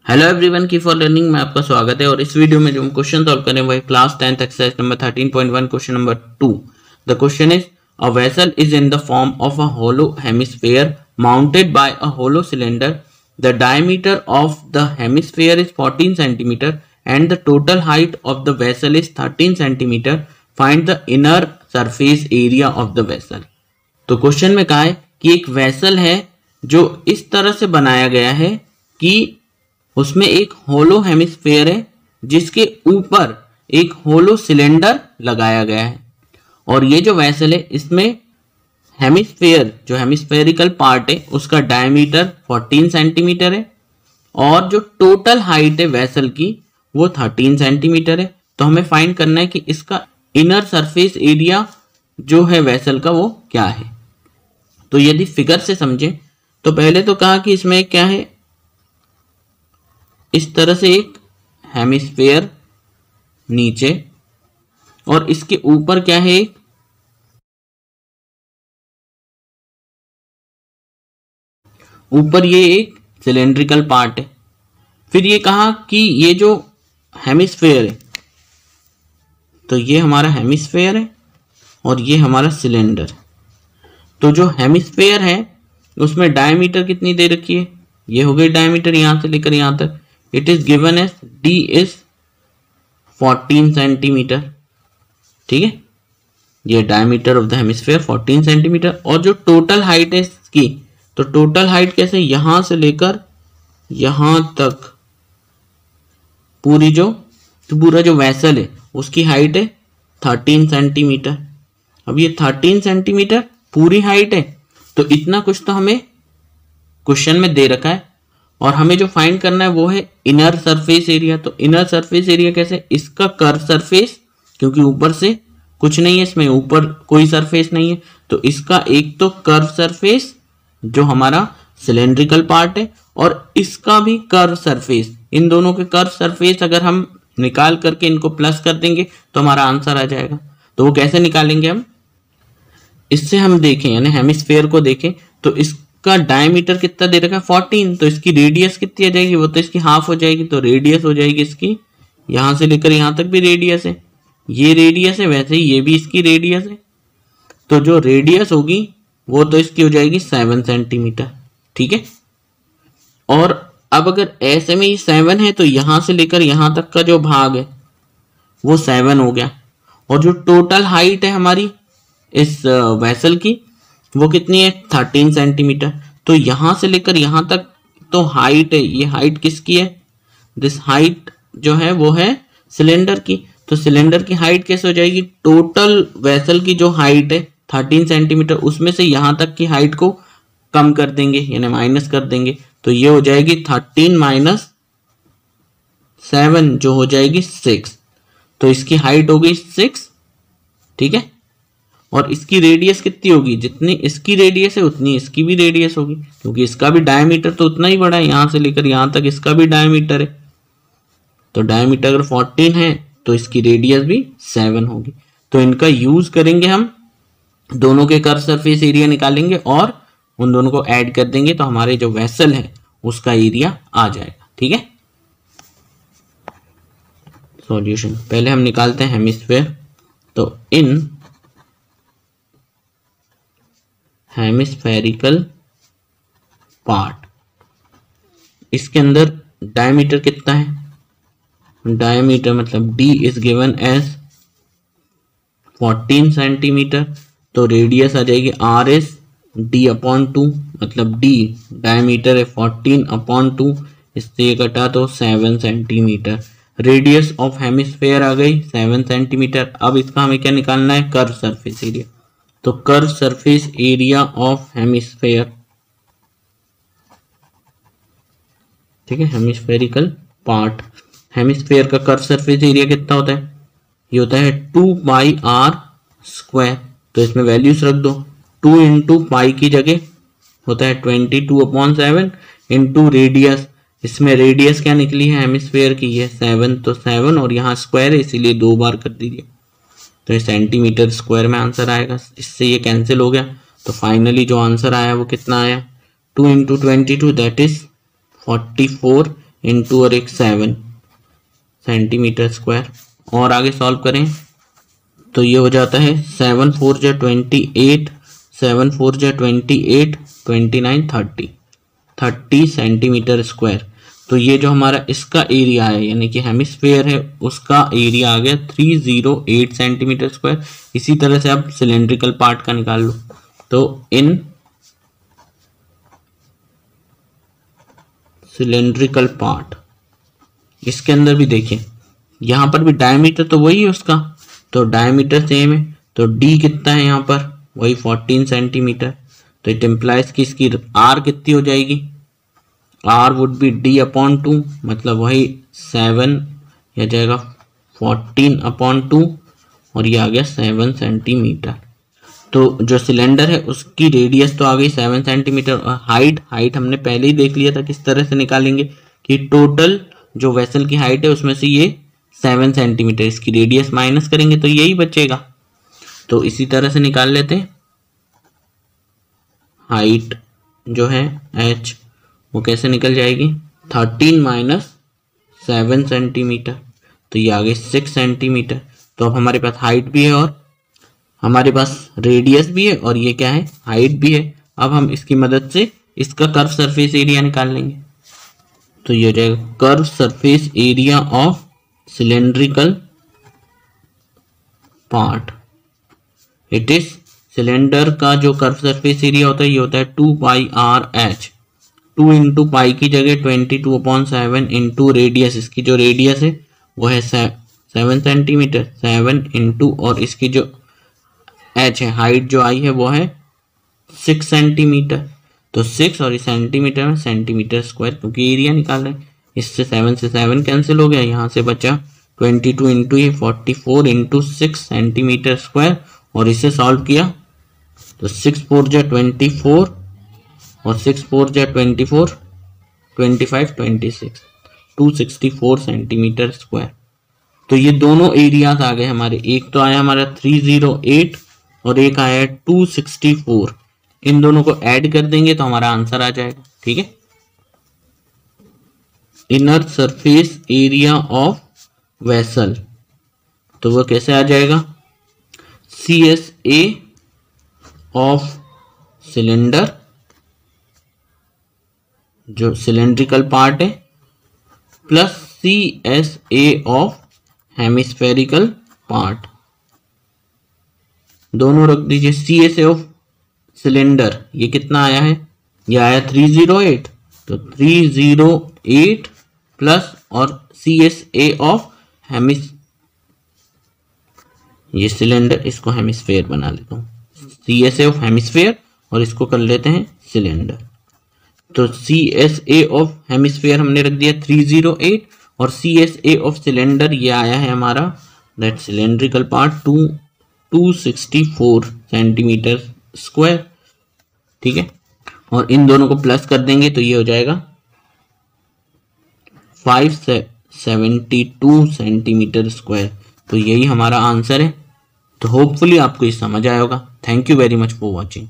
Hello everyone की for learning में आपका स्वागत है। और इस वीडियो में जो हम क्वेश्चन सॉल्व करें वही class 10th exercise number 13.1 question number 2। The question is a vessel is in the form of a hollow hemisphere mounted by a hollow cylinder. The diameter of the hemisphere is 14 centimetre and the total height of the vessel is 13 centimetre. Find the inner surface area of the vessel. तो question में कहा है कि एक vessel है जो इस तरह से बनाया गया है कि उसमें एक होलो हेमिस्फीयर है जिसके ऊपर एक होलो सिलेंडर लगाया गया है। और ये जो वेसल है इसमें हेमिस्फीयर जो हेमिस्फेरिकल पार्ट है उसका डायमीटर 14 सेंटीमीटर है और जो टोटल हाइट है वेसल की वो 13 सेंटीमीटर है। तो हमें फाइंड करना है कि इसका इनर सरफेस एरिया जो है वेसल का वो क्या है। तो यदि फिगर से समझें तो पहले तो कहा कि इसमें क्या है, इस तरह से एक हेमिस्फीयर नीचे और इसके ऊपर क्या है, ऊपर ये एक सिलेंड्रिकल पार्ट है। फिर ये कहा कि ये जो हेमिस्फीयर है तो ये हमारा हेमिस्फीयर है और ये हमारा सिलेंडर। तो जो हेमिस्फीयर है उसमें डायमीटर कितनी दे रखी है, ये हो गई डायमीटर यहां से लेकर यहां तक। It is given as d is 14 centimetre. ठीक है, ये diameter of the hemisphere 14 centimetre. और जो टोटल हाइट है इसकी, तो टोटल हाइट कैसे, यहां से लेकर यहां तक पूरा जो वेसल है उसकी हाइट है 13 सेंटीमीटर। अब ये 13 सेंटीमीटर पूरी हाइट है, तो इतना कुछ तो हमें क्वेश्चन में दे रखा है और हमें जो फाइंड करना है वो है इनर सरफेस एरिया। तो इनर सरफेस एरिया कैसे, इसका कर्व सरफेस, क्योंकि ऊपर से कुछ नहीं है, इसमें ऊपर कोई सरफेस नहीं है, तो इसका एक तो कर्व सरफेस जो हमारा सिलेंड्रिकल पार्ट है और इसका भी कर्व सरफेस, इन दोनों के कर्व सरफेस अगर हम निकाल करके इनको प्लस कर देंगे तो हमारा आंसर आ जाएगा। तो वो कैसे निकालेंगे हम, इससे हम देखें यानी हेमिस्फीयर को देखें तो इसका डायमीटर कितना दे रखा है 14, तो इसकी रेडियस कितनी आ जाएगी, वो तो इसकी हाफ हो जाएगी। तो रेडियस हो जाएगी इसकी, यहां से लेकर यहां तक भी रेडियस है, ये रेडियस है, वैसे ही ये भी इसकी रेडियस है। तो जो रेडियस होगी वो तो इसकी हो जाएगी 7 सेंटीमीटर। ठीक है, और अब अगर ऐसे में ही 7 है तो यहां से लेकर यहां तक का जो भाग है वो 7 हो गया। और जो टोटल हाइट है हमारी इस वेसल की वो कितनी है 13 सेंटीमीटर। तो यहां से लेकर यहां तक तो हाइट है, ये हाइट किसकी है, दिस हाइट जो है वो है सिलेंडर की। तो सिलेंडर की हाइट कैसे हो जाएगी, टोटल वेसल की जो हाइट है 13 सेंटीमीटर उसमें से यहां तक की हाइट को कम कर देंगे यानी माइनस कर देंगे। तो ये हो जाएगी 13 माइनस 7 जो हो जाएगी 6। तो इसकी हाइट हो गई 6। ठीक है, और इसकी रेडियस कितनी होगी, जितनी इसकी रेडियस है उतनी इसकी भी रेडियस होगी, क्योंकि इसका भी डायमीटर तो उतना ही बड़ा है, यहां से लेकर यहां तक इसका भी डायमीटर है। तो डायमीटर अगर 14 है तो इसकी रेडियस भी 7 होगी। तो इनका यूज करेंगे हम, दोनों के कर्व सरफेस एरिया निकालेंगे और उन दोनों को ऐड कर देंगे तो हमारे जो वेसल है उसका एरिया आ जाएगा। ठीक है, सॉल्यूशन पहले हम निकालते हैं हेमिस्फीयर। तो इन हेमिस्फेरिकल पार्ट, इसके अंदर डायमीटर कितना है, डायमीटर मतलब d is given as 14 centimetre. तो रेडियस आ जाएगी r इज d अपॉन 2, मतलब d डायमीटर है 14 अपॉन 2, इससे ये कटा तो 7 सेंटीमीटर। रेडियस ऑफ हेमिस्फीयर आ गई 7 सेंटीमीटर। अब इसका हमें क्या निकालना है, कर्व सरफेस एरिया। तो curve surface area of hemisphere, ठीक है, हेमिस्फेरिकल पार्ट, हेमिस्फीयर का कर्व सरफेस एरिया कितना होता है, ये होता है 2 पाई आर स्क्वायर। तो इसमें वैल्यूज रख दो, 2 इंटू पाई की जगह होता है 22/7 इंटू रेडियस, इसमें रेडियस क्या निकली है हेमिस्फीयर की, ये 7, तो 7 और यहाँ स्क्वायर है इसीलिए 2 बार कर दीजिए तो ये सेंटीमीटर स्क्वायर में आंसर आएगा। इससे ये कैंसिल हो गया तो फाइनली जो आंसर आया वो कितना आया, 2 into 22 दैट इज 44 इंटू और एक 7 सेंटीमीटर स्क्वायर। और आगे सॉल्व करें तो ये हो जाता है 7 4 जा 28, 7 4 जा 28, 29 30 सेंटीमीटर स्क्वायर। तो ये जो हमारा इसका एरिया है यानी कि हेमिस्फेयर है उसका एरिया आ गया 308 सेंटीमीटर स्क्वायर। इसी तरह से आप सिलेंड्रिकल पार्ट का निकाल लो। तो इन सिलेंड्रिकल पार्ट इसके अंदर भी देखिए यहां पर भी डायमीटर तो वही है उसका, तो डायमीटर सेम है। तो डी कितना है यहाँ पर वही 14 सेंटीमीटर। तो इट इम्प्लाइज कि इसकी आर कितनी हो जाएगी, R would be D upon 2, मतलब वही 7 या जाएगा 14 अपॉन 2 और ये आ गया 7 सेंटीमीटर। तो जो सिलेंडर है उसकी रेडियस तो आ गई 7 सेंटीमीटर और हाइट हमने पहले ही देख लिया था किस तरह से निकालेंगे कि टोटल जो वेसल की हाइट है उसमें से ये 7 सेंटीमीटर इसकी रेडियस माइनस करेंगे तो यही बचेगा। तो इसी तरह से निकाल लेते हैं। हाइट जो है h वो कैसे निकल जाएगी 13 माइनस 7 सेंटीमीटर, तो ये आ गई 6 सेंटीमीटर। तो अब हमारे पास हाइट भी है और हमारे पास रेडियस भी है और ये क्या है हाइट भी है। अब हम इसकी मदद से इसका कर्व सरफेस एरिया निकाल लेंगे। तो ये हो जाएगा curve surface area of cylindrical part. It is cylinder का जो कर्व सरफेस एरिया होता है ये होता है 2 पाई आर एच। 2 इंटू पाई की जगह 22/7 इंटू रेडियस, इसकी जो रेडियस है वो है 7 सेंटीमीटर, 7 इंटू और इसकी जो एच है हाइट जो आई है वो है 6 सेंटीमीटर। तो 6 और सेंटीमीटर में सेंटीमीटर स्क्वायर क्योंकि एरिया निकाल रहे हैं। इससे 7 से 7 कैंसिल हो गया, यहाँ से बचा 22 इंटू ये 44 इंटू 6 सेंटीमीटर स्क्वायर और इसे सॉल्व किया तो 6 4 जा 24 और 6 4 जा 24 25 26 264 सेंटीमीटर स्क्वायर। तो ये दोनों एरियाज आ गए हमारे, एक तो आया हमारा 308 और एक आया 264। इन दोनों को ऐड कर देंगे तो हमारा आंसर आ जाएगा। ठीक है, inner surface area of vessel, तो वो कैसे आ जाएगा CSA ऑफ सिलेंडर जो सिलेंड्रिकल पार्ट है plus CSA of hemispherical part, दोनों रख दीजिए। CSA ऑफ सिलेंडर ये कितना आया है, ये आया 308, तो 308 प्लस और CSA ऑफ ये सिलेंडर, इसको हेमिस्फेयर बना लेता हूं, CSA ऑफ हेमिस्फेयर और इसको कर लेते हैं सिलेंडर। तो CSA ऑफ हेमिस्फेयर हमने रख दिया 308 और CSA ऑफ सिलेंडर ये आया है हमारा that cylindrical part 264 centimetre square. ठीक है, और इन दोनों को प्लस कर देंगे तो ये हो जाएगा 572 सेंटीमीटर स्क्वायर। तो यही हमारा आंसर है। तो होपफुली आपको ये समझ आया होगा। Thank you very much for watching.